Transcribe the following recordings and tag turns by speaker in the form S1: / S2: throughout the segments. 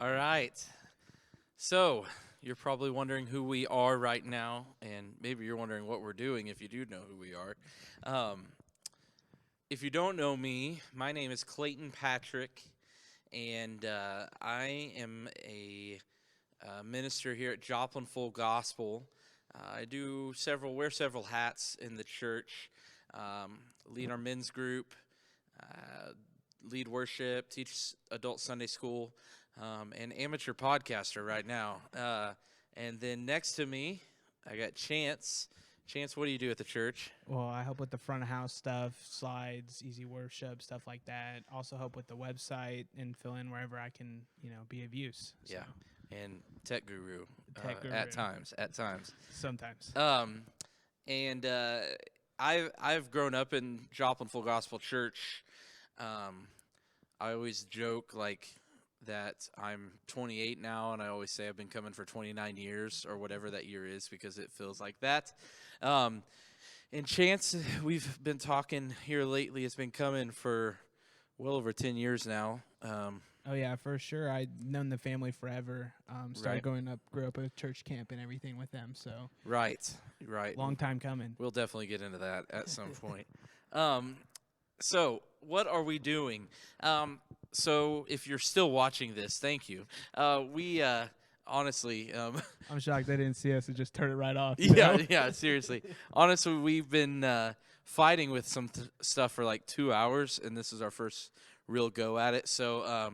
S1: All right. So, you're probably wondering who we are right now, and maybe you're wondering what we're doing if you do know who we are. Um, if you don't know me, my name is Clayton Patrick, and I am a minister here at Joplin Full Gospel. Wear several hats in the church, lead our men's group, uh, lead worship, teach adult Sunday school, and amateur podcaster right now. And then next to me, I got Chance. Chance, what do you do at the church?
S2: Well, I help with the front of house stuff, slides, easy worship, stuff like that. Also help with the website and fill in wherever I can, be of use. So,
S1: Yeah, and tech guru,
S2: Tech guru.
S1: at times.
S2: Sometimes.
S1: And I've grown up in Joplin Full Gospel Church. I always joke that I'm 28 now, and I always say I've been coming for 29 years or whatever that year is because it feels like that. And Chance, we've been talking here lately. It's been coming for well over 10 years now.
S2: Oh, yeah, for sure. I've known the family forever.
S1: Right.
S2: Grew up at church camp and everything with them. So
S1: Right.
S2: long time coming.
S1: We'll definitely get into that at some point. So what are we doing? So if you're still watching this, thank you. We honestly,
S2: I'm shocked they didn't see us and just turn it right off.
S1: yeah, seriously. Honestly, we've been fighting with some stuff for like 2 hours, and this is our first real go at it. So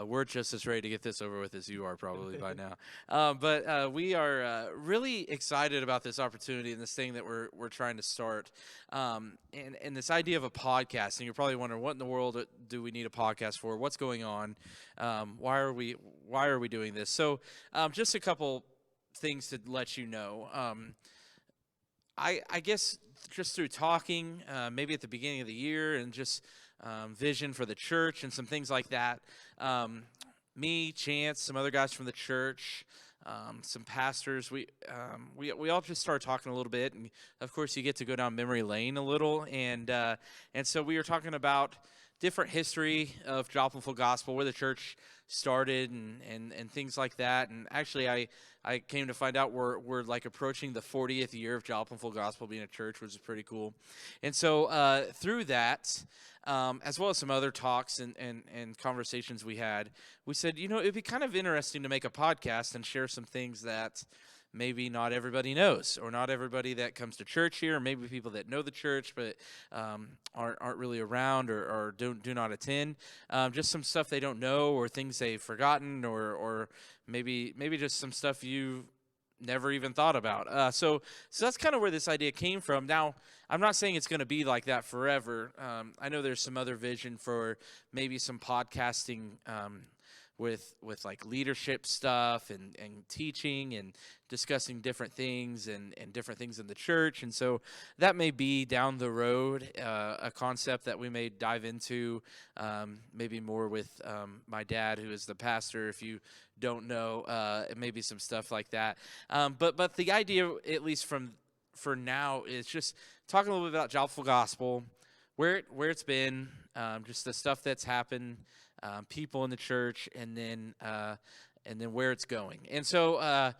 S1: we're just as ready to get this over with as you are probably by now. But we are really excited about this opportunity and this thing that we're trying to start. And this idea of a podcast. And you're probably wondering, what in the world do we need a podcast for? What's going on? Why are we doing this? So just a couple things to let you know. I guess just through talking, maybe at the beginning of the year, and just vision for the church and some things like that. Me, Chance, some other guys from the church, some pastors. We all just started talking a little bit, and of course, you get to go down memory lane a little, and so we were talking about different history of Joplin Full Gospel, where the church started, and things like that. And actually, I came to find out we're like approaching the 40th year of Joplin Full Gospel being a church, which is pretty cool. And so through that, as well as some other talks and conversations we had, we said, it'd be kind of interesting to make a podcast and share some things that maybe not everybody knows, or not everybody that comes to church here, or maybe people that know the church but aren't really around or do not attend. Just some stuff they don't know, or things they've forgotten, or maybe just some stuff you never even thought about. So that's kind of where this idea came from. Now, I'm not saying it's going to be like that forever. I know there's some other vision for maybe some podcasting with like leadership stuff and teaching and discussing different things and different things in the church. And so that may be down the road, a concept that we may dive into, maybe more with my dad, who is the pastor, if you don't know, maybe some stuff like that. But the idea, at least for now, is just talking a little bit about Joplin Full Gospel, where it's been, just the stuff that's happened, people in the church, and then where it's going. And so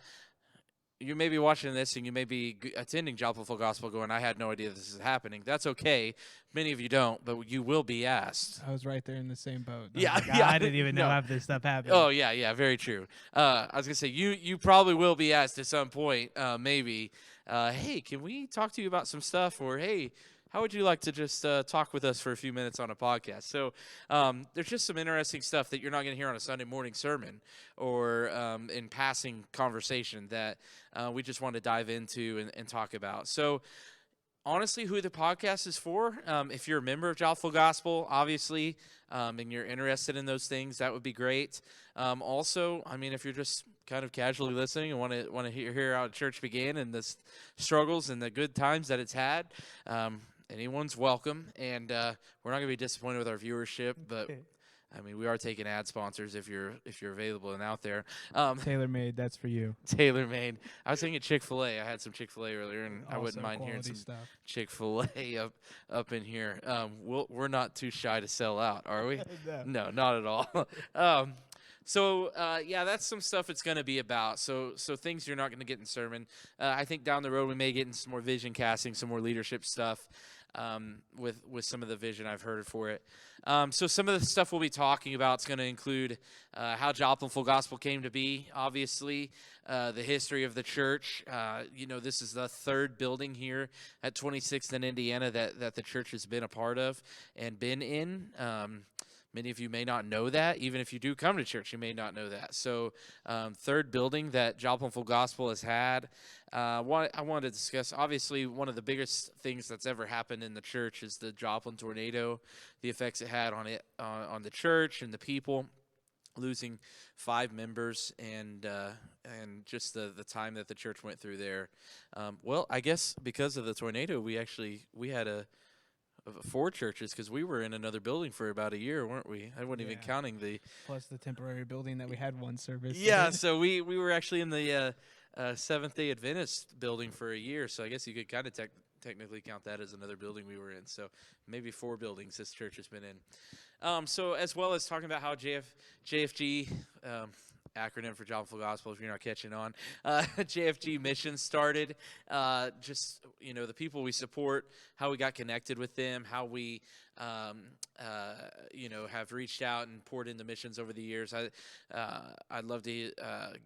S1: you may be watching this, and you may be attending Joplin Full Gospel going, I had no idea this is happening. That's okay. Many of you don't, but you will be asked.
S2: I was right there in the same boat.
S1: I
S2: didn't even know half this stuff happened.
S1: Oh, yeah, very true. I was going to say, you probably will be asked at some point, maybe, hey, can we talk to you about some stuff? Or, hey, how would you like to just talk with us for a few minutes on a podcast? So there's just some interesting stuff that you're not going to hear on a Sunday morning sermon or in passing conversation that we just want to dive into and talk about. So honestly, who the podcast is for, if you're a member of Joplin Full Gospel, obviously, and you're interested in those things, that would be great. Also, I mean, if you're just kind of casually listening and want to hear how church began and the struggles and the good times that it's had, anyone's welcome, and we're not going to be disappointed with our viewership, but I mean, we are taking ad sponsors if you're available and out there.
S2: Tailor-made, that's for you.
S1: Tailor-made. I was thinking Chick-fil-A. I had some Chick-fil-A earlier, and I wouldn't mind hearing some
S2: stuff.
S1: Chick-fil-A up in here. We're not too shy to sell out, are we?
S2: No.
S1: No, not at all. So yeah, that's some stuff it's going to be about. So things you're not going to get in sermon. I think down the road we may get into some more vision casting, some more leadership stuff with some of the vision I've heard for it. So some of the stuff we'll be talking about is going to include how Joplin Full Gospel came to be, obviously, the history of the church. This is the third building here at 26th and Indiana that the church has been a part of and been in. Many of you may not know that. Even if you do come to church, you may not know that. So third building that Joplin Full Gospel has had. I wanted to discuss, obviously, one of the biggest things that's ever happened in the church is the Joplin tornado, the effects it had on the church and the people, losing 5 members and just the time that the church went through there. Well, I guess because of the tornado, we had 4 churches because we were in another building for about a year, weren't we? I wasn't even counting the
S2: plus the temporary building that we had one service.
S1: Yeah, so we were actually in the Seventh-day Adventist building for a year, so I guess you could kind of technically count that as another building we were in. So maybe 4 buildings this church has been in. So as well as talking about how JFG, acronym for Joplin Full Gospel, if you're not catching on, JFG Mission started. Just, the people we support, how we got connected with them, how we, have reached out and poured into missions over the years. I'd love to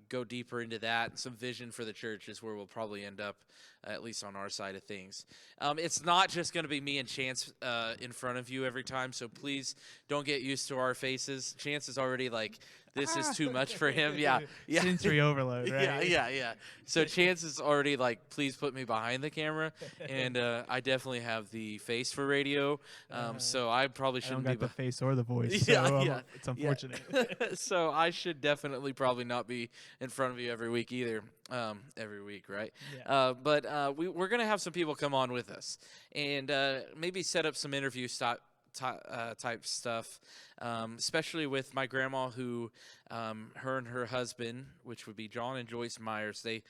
S1: go deeper into that. Some vision for the church is where we'll probably end up, at least on our side of things. It's not just going to be me and Chance in front of you every time, so please don't get used to our faces. Chance is already like, this is too much for him. Yeah.
S2: Sensory overload, right?
S1: Yeah. So Chance is already like, please put me behind the camera, and I definitely have the face for radio, so I probably shouldn't
S2: I don't got the face or the voice. So it's unfortunate.
S1: So I should definitely probably not be in front of you every week either. Every week, right?
S2: Yeah.
S1: But we're gonna have some people come on with us, and maybe set up some interview type stuff, especially with my grandma, who her and her husband, which would be John and Joyce Myers, they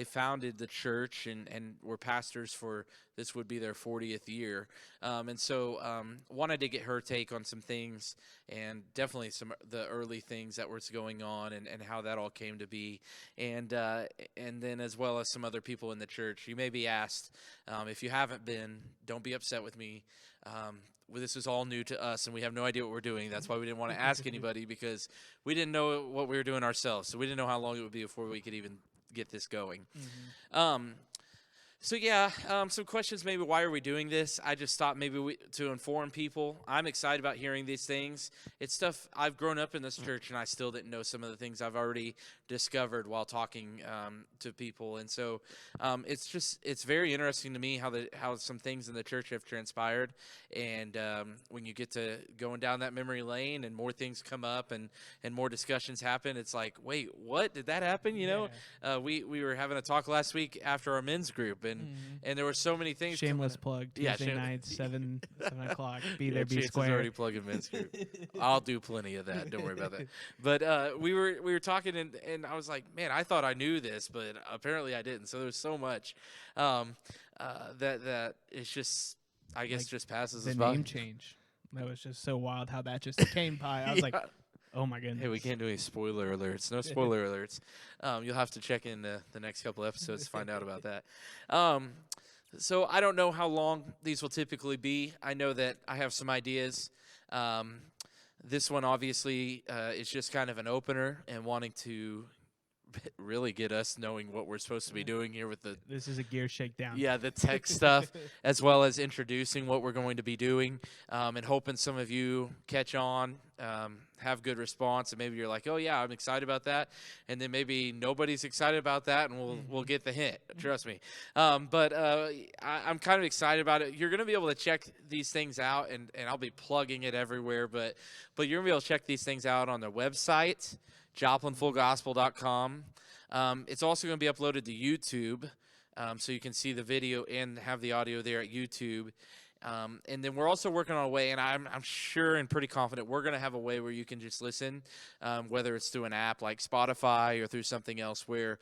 S1: founded the church and were pastors for, this would be their 40th year, and so wanted to get her take on some things, and definitely the early things that was going on and how that all came to be, and then as well as some other people in the church. You may be asked, if you haven't been, don't be upset with me. This is all new to us, and we have no idea what we're doing. That's why we didn't want to ask anybody, because we didn't know what we were doing ourselves. So we didn't know how long it would be before we could even get this going. Mm-hmm. So yeah, some questions maybe, why are we doing this? I just thought maybe to inform people. I'm excited about hearing these things. It's stuff, I've grown up in this church, and I still didn't know some of the things I've already discovered while talking to people. And so it's very interesting to me how some things in the church have transpired. And when you get to going down that memory lane and more things come up and more discussions happen, it's like, wait, what? Did that happen? We were having a talk last week after our men's group, and there were so many things.
S2: Shameless plug. Tuesday nights, 7 o'clock. Be there, be
S1: Chance
S2: square.
S1: is already plugging men's group. I'll do plenty of that. Don't worry about that. But we were talking, and I was like, man, I thought I knew this, but apparently I didn't. So there's so much that it's just, I guess, just passes us by.
S2: The name change. That was just so wild how that just came by. I was like, oh my goodness.
S1: Hey, we can't do any spoiler alerts. No spoiler alerts. You'll have to check in the next couple episodes to find out about that. So I don't know how long these will typically be. I know that I have some ideas. This one obviously is just kind of an opener and wanting to really get us knowing what we're supposed to be doing here with the...
S2: This is a gear shakedown.
S1: Yeah, the tech stuff, as well as introducing what we're going to be doing, and hoping some of you catch on, have good response, and maybe you're like, oh yeah, I'm excited about that, and then maybe nobody's excited about that, and we'll get the hint, trust me. But I'm kind of excited about it. You're going to be able to check these things out, and I'll be plugging it everywhere, but you're going to be able to check these things out on their website, JoplinFullGospel.com. It's also going to be uploaded to YouTube, so you can see the video and have the audio there at YouTube. And then we're also working on a way, and I'm sure and pretty confident we're going to have a way where you can just listen, whether it's through an app like Spotify or through something else where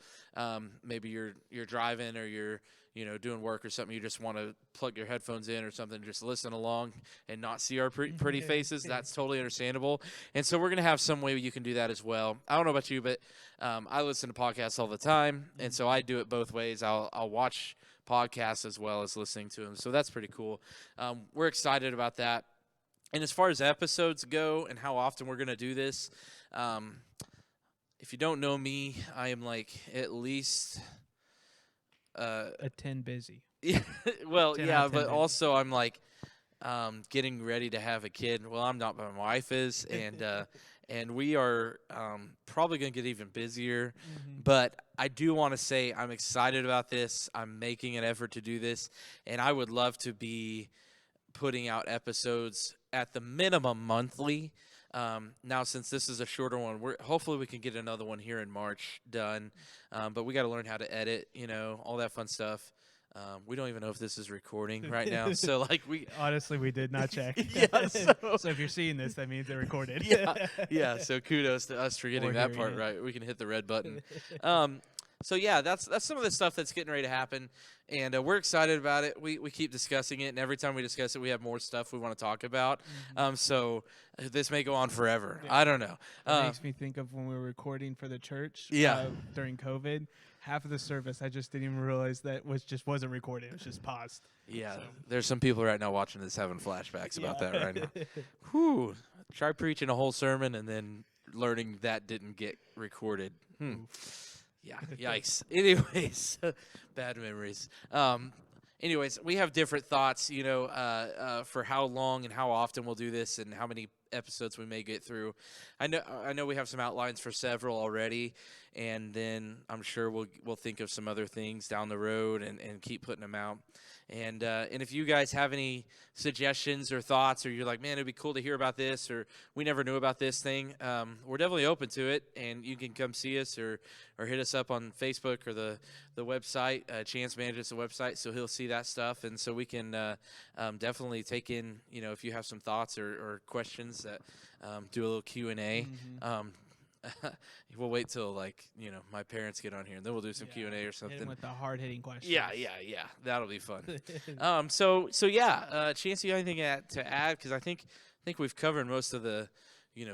S1: maybe you're driving or you're doing work or something, you just want to plug your headphones in or something, just listen along and not see our pretty faces, that's totally understandable. And so we're going to have some way you can do that as well. I don't know about you, but I listen to podcasts all the time, and so I do it both ways. I'll watch podcasts as well as listening to them, so that's pretty cool. We're excited about that. And as far as episodes go and how often we're going to do this, if you don't know me, I am like at least
S2: a 10 busy.
S1: Yeah, well,
S2: 10
S1: yeah,
S2: out of 10
S1: but
S2: busy.
S1: also I'm like getting ready to have a kid. Well, I'm not, but my wife is, and we are probably going to get even busier. But I do want to say I'm excited about this. I'm making an effort to do this, and I would love to be putting out episodes at the minimum monthly. Now, since this is a shorter one, hopefully we can get another one here in March done. But we got to learn how to edit, all that fun stuff. We don't even know if this is recording right now. So, like,
S2: honestly, we did not check.
S1: Yeah,
S2: so if you're seeing this, that means it recorded.
S1: Yeah. So kudos to us for getting that part right. We can hit the red button. So yeah, that's some of the stuff that's getting ready to happen, and we're excited about it. We keep discussing it, and every time we discuss it, we have more stuff we want to talk about. So this may go on forever. Yeah. I don't know.
S2: It makes me think of when we were recording for the church. During COVID, half of the service I just didn't even realize that wasn't recorded. It was just paused.
S1: Yeah, so. There's some people right now watching this having flashbacks about that right now. Whew. Try preaching a whole sermon and then learning that didn't get recorded. Yeah, yikes. Anyways, bad memories. Anyways, we have different thoughts, for how long and how often we'll do this and how many episodes we may get through. I know we have some outlines for several already, and then I'm sure we'll think of some other things down the road and keep putting them out. And if you guys have any suggestions or thoughts, or you're like, man, it'd be cool to hear about this, or we never knew about this thing, we're definitely open to it, and you can come see us or hit us up on Facebook or the website. Chance manages the website, so he'll see that stuff, and so we can definitely take in, if you have some thoughts or questions, that do a little Q&A. We'll wait till my parents get on here, and then we'll do some Q&A or something.
S2: Hit with the hard-hitting questions.
S1: Yeah, that'll be fun. So yeah, Chance, you have anything to add? Because I think we've covered most of the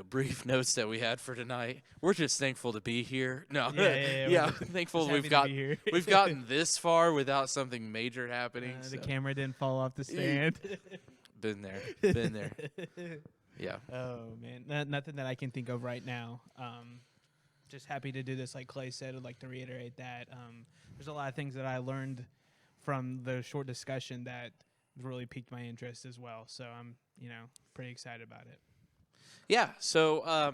S1: brief notes that we had for tonight. We're just thankful to be here. No, yeah, thankful we've gotten this far without something major happening.
S2: The camera didn't fall off the stand.
S1: Been there. Yeah.
S2: Oh man, nothing that I can think of right now. Just happy to do this, like Clay said. I'd like to reiterate that there's a lot of things that I learned from the short discussion that really piqued my interest as well. So I'm, pretty excited about it.
S1: Yeah. So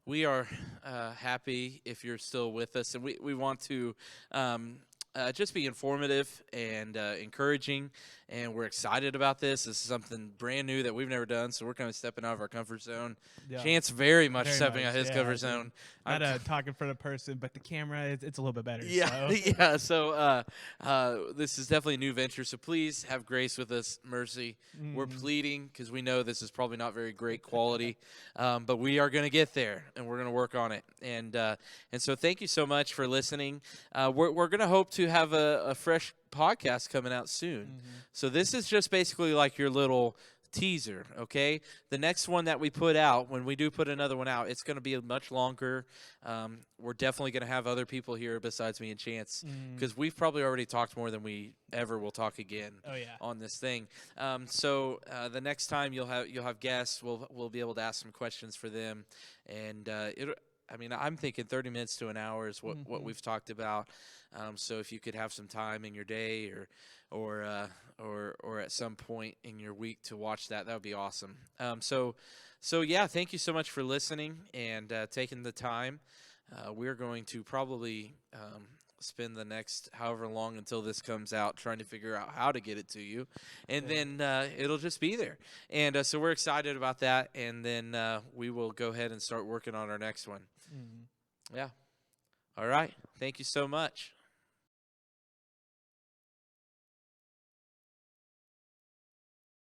S1: we are happy if you're still with us, and we want to just be informative and encouraging, and we're excited about this. This is something brand new that we've never done, so we're kind of stepping out of our comfort zone. Yeah. Chance very much stepping out of his comfort zone.
S2: Not talking for the person, but the camera, it's a little bit better.
S1: Yeah, so. Yeah. So this is definitely a new venture, so please have grace with us, mercy. We're pleading because we know this is probably not very great quality, but we are going to get there, and we're going to work on it. And so thank you so much for listening. We're going to hope to have a fresh podcast coming out soon. So this is just basically like your little teaser, okay? The next one that we put out, when we do put another one out, it's going to be much longer. We're definitely going to have other people here besides me and Chance, because we've probably already talked more than we ever will talk again on this thing. So the next time you'll have guests, we'll be able to ask some questions for them, and I'm thinking 30 minutes to an hour is what we've talked about. So if you could have some time in your day or at some point in your week to watch that would be awesome. So yeah, thank you so much for listening and taking the time. We're going to probably spend the next however long until this comes out trying to figure out how to get it to you, and then it'll just be there. And so we're excited about that, and then we will go ahead and start working on our next one. Yeah. All right. Thank you so much.